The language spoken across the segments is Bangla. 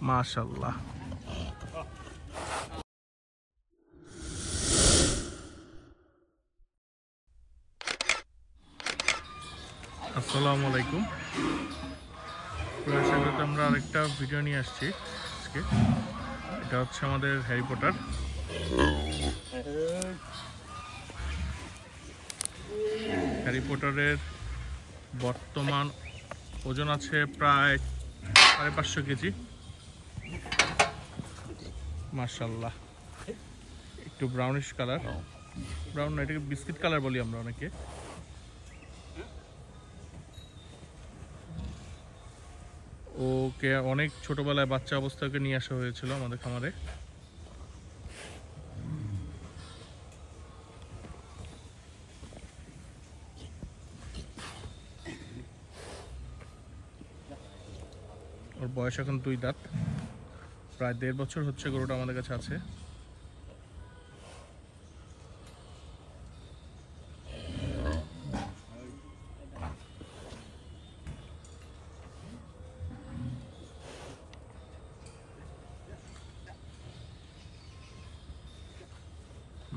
মাশাআল্লাহ। আসসালামু আলাইকুম। আমরা আরেকটা ভিডিও নিয়ে আসছি আজকে। এটা হচ্ছে আমাদের হ্যারি পটার। হ্যারি পটারের বর্তমান ওজন আছে প্রায় 550 কেজি। মাশাআল্লাহ, একটু ব্রাউনিশ কালার, ব্রাউন না, এটাকে বিস্কিট কালার বলি আমরা অনেকে। ওকে অনেক ছোটবেলায় বাচ্চা অবস্থাকে নিয়ে আসা হয়েছিল আমাদের খামারে। ওর বয়স এখন 2 দাঁত, প্রায় 1.5 বছর হচ্ছে গরুটা আমাদের কাছে আছে।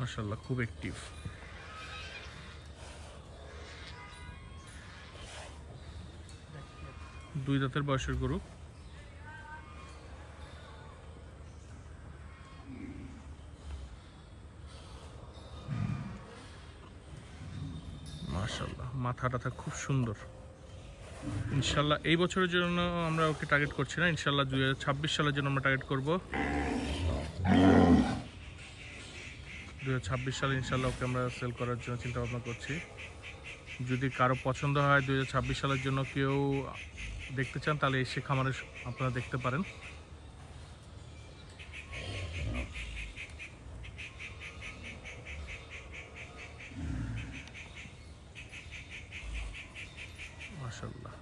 মাশাআল্লাহ, খুব অ্যাক্টিভ। দুই দাঁতের বয়সের গরু। মাশাআল্লাহ, মাথা টাথা খুব সুন্দর। ইনশাল্লাহ এই বছরের জন্য আমরা ওকে টার্গেট করছি না, ইনশাল্লাহ 2026 সালের জন্য আমরা টার্গেট করব। 2026 সালে ইনশাল্লাহ ওকে আমরা সেল করার জন্য চিন্তা ভাবনা করছি। যদি কারো পছন্দ হয় 2026 সালের জন্য কেউ দেখতে চান, তাহলে এসে খামারে আপনারা দেখতে পারেন। মাশাআল্লাহ,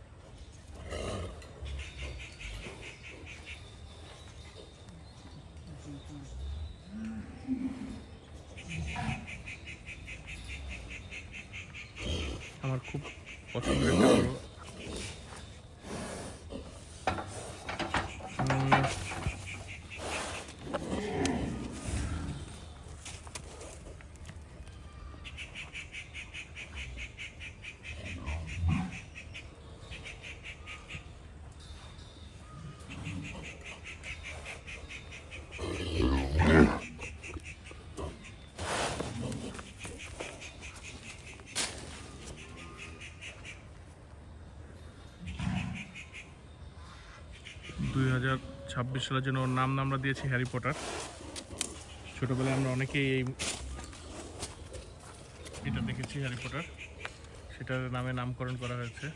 আমার খুব পছন্দের একটা গরু। 2026 সালের জন্য ওর নাম আমরা দিয়েছি হ্যারি পটার। ছোটবেলায় আমরা অনেকেই এটা দেখেছি হ্যারি পটার, সেটার নামে নামকরণ করা হয়েছে।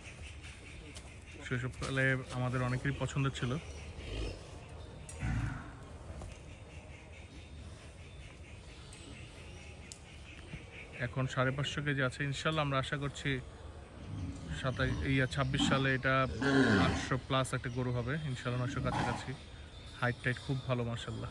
শৈশবকালে আমাদের অনেকেরই পছন্দের ছিল। এখন 550 কেজি আছে। ইনশাল্লাহ আমরা আশা করছি 26 সালে এটা 800+ একটা গরু হবে ইনশাল্লাহ, 900 কাছাকাছি। হাইট টাইট খুব ভালো মাশাআল্লাহ।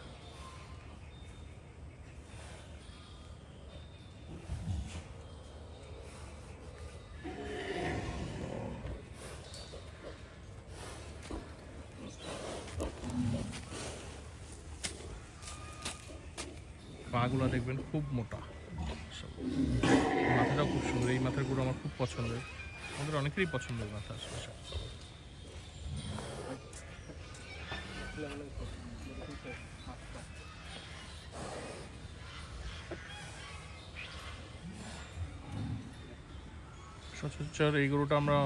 পাগুলা দেখবেন খুব মোটা, মাথাটাও খুব সুন্দর। এই মাথার গরু আমার খুব পছন্দের, আমাদের অনেকেরই পছন্দের মাথা। সচরাচর এই গরুটা আমরা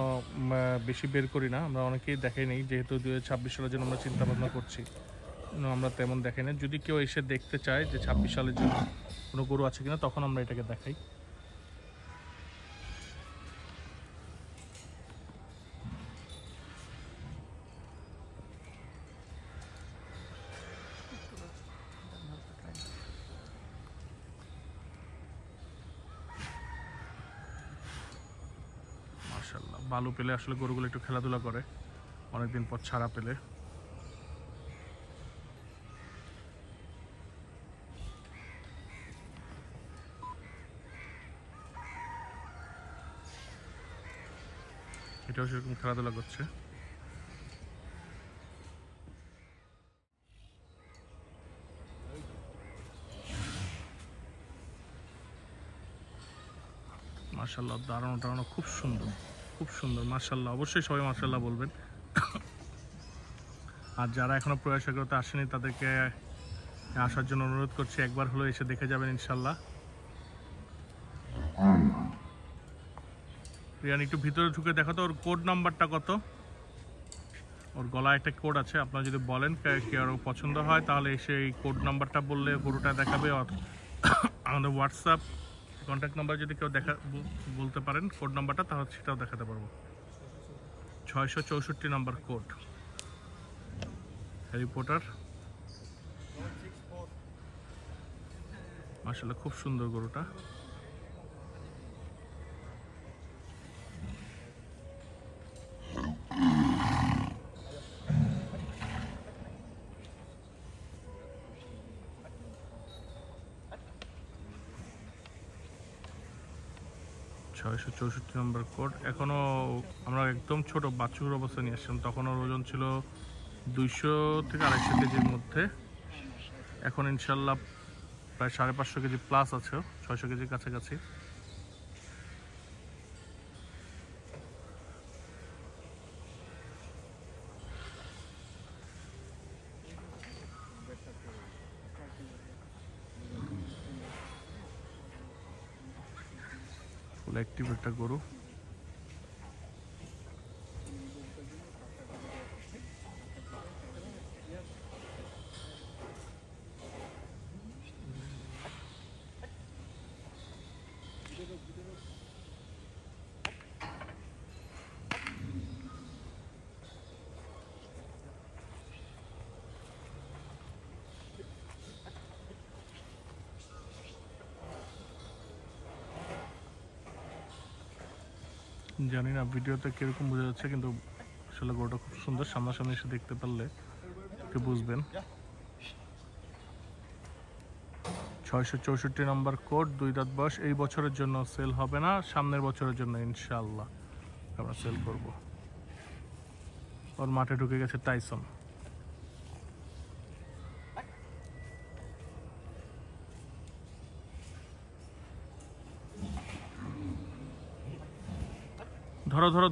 বেশি বের করি না, আমরা অনেকেই দেখাই নেই, যেহেতু 2026 সালের জন্য আমরা চিন্তা ভাবনা করছি, আমরা তেমন দেখাই না। যদি কেউ এসে দেখতে চায় যে 26 সালের জন্য কোনো গরু আছে কিনা, তখন আমরা এটাকে দেখাই। মাশাআল্লাহ, বালু পেলে আসলে গরুগুলো একটু খেলাধুলা করে, অনেকদিন পর ছাড়া পেলে। এটাও সেরকম খেলাধুলা করছে। মাশাআল্লাহ, দাঁড়ানো খুব সুন্দর মাশাআল্লাহ। অবশ্যই সবাই মাশাআল্লাহ বলবেন। আর যারা এখনো প্রয়াস এগ্রোতে আসেনি তাদেরকে আসার জন্য অনুরোধ করছি, একবার হলো এসে দেখে যাবেন ইনশাল্লাহ। রিয়ান একটু ভিতরে ঢুকে দেখো তো ওর কোড নাম্বারটা কত। ওর গলায় একটা কোড আছে, আপনারা যদি বলেন কেউ পছন্দ হয় তাহলে এসে এই কোড নাম্বারটা বললে গরুটা দেখাবে। আমাদের হোয়াটসঅ্যাপ কন্ট্যাক্ট নাম্বার যদি কেউ বলতে পারেন কোড নাম্বারটা, তাহলে সেটাও দেখাতে পারবো। 664 নাম্বার কোড, হ্যারি পটার। মাশাআল্লাহ খুব সুন্দর গরুটা। $664 নম্বর কোড। এখনো আমরা একদম ছোট বাছুর অবস্থায় নিয়ে আসছিলাম, তখন ওর ওজন ছিল 200 থেকে 250 কেজির মধ্যে। এখন ইনশাল্লাহ প্রায় 550 কেজি প্লাস আছে, 600 কেজির কাছাকাছি। ফুল অ্যাক্টিভ একটা গরু। জানি না ভিডিওতে কিরকম বোঝা যাচ্ছে, কিন্তু আসলে গরুটা খুব সুন্দর। সামনাসামনি এসে দেখতে পারলে একটু বুঝবেন। 664 নম্বর কোড, 2 দাঁত বয়স। এই বছরের জন্য সেল হবে না, সামনের বছরের জন্য ইনশাআল্লাহ আমরা সেল করব। ওর মাঠে ঢুকে গেছে টাইসন।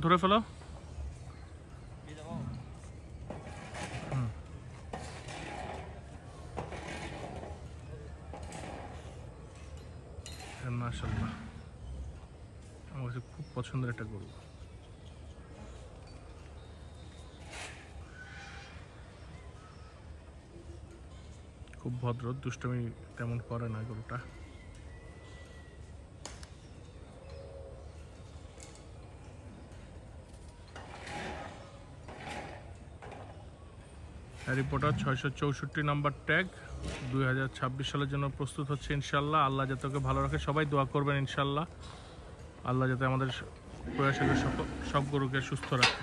ধরে ফেলো। মাশাআল্লাহ, আমার কাছে খুব পছন্দের একটা গরু। খুব ভদ্র, দুষ্টমি তেমন করে না গরুটা। হ্যারি পটার 664 নাম্বার ট্যাগ 2026 সালের জন্য প্রস্তুত হচ্ছে ইনশাল্লাহ। আল্লাহ যাতে ওকে ভালো রাখে, সবাই দোয়া করবেন ইনশাল্লাহ। আল্লাহ যাতে আমাদের প্রয়াসের সব গরুকে সুস্থ রাখে।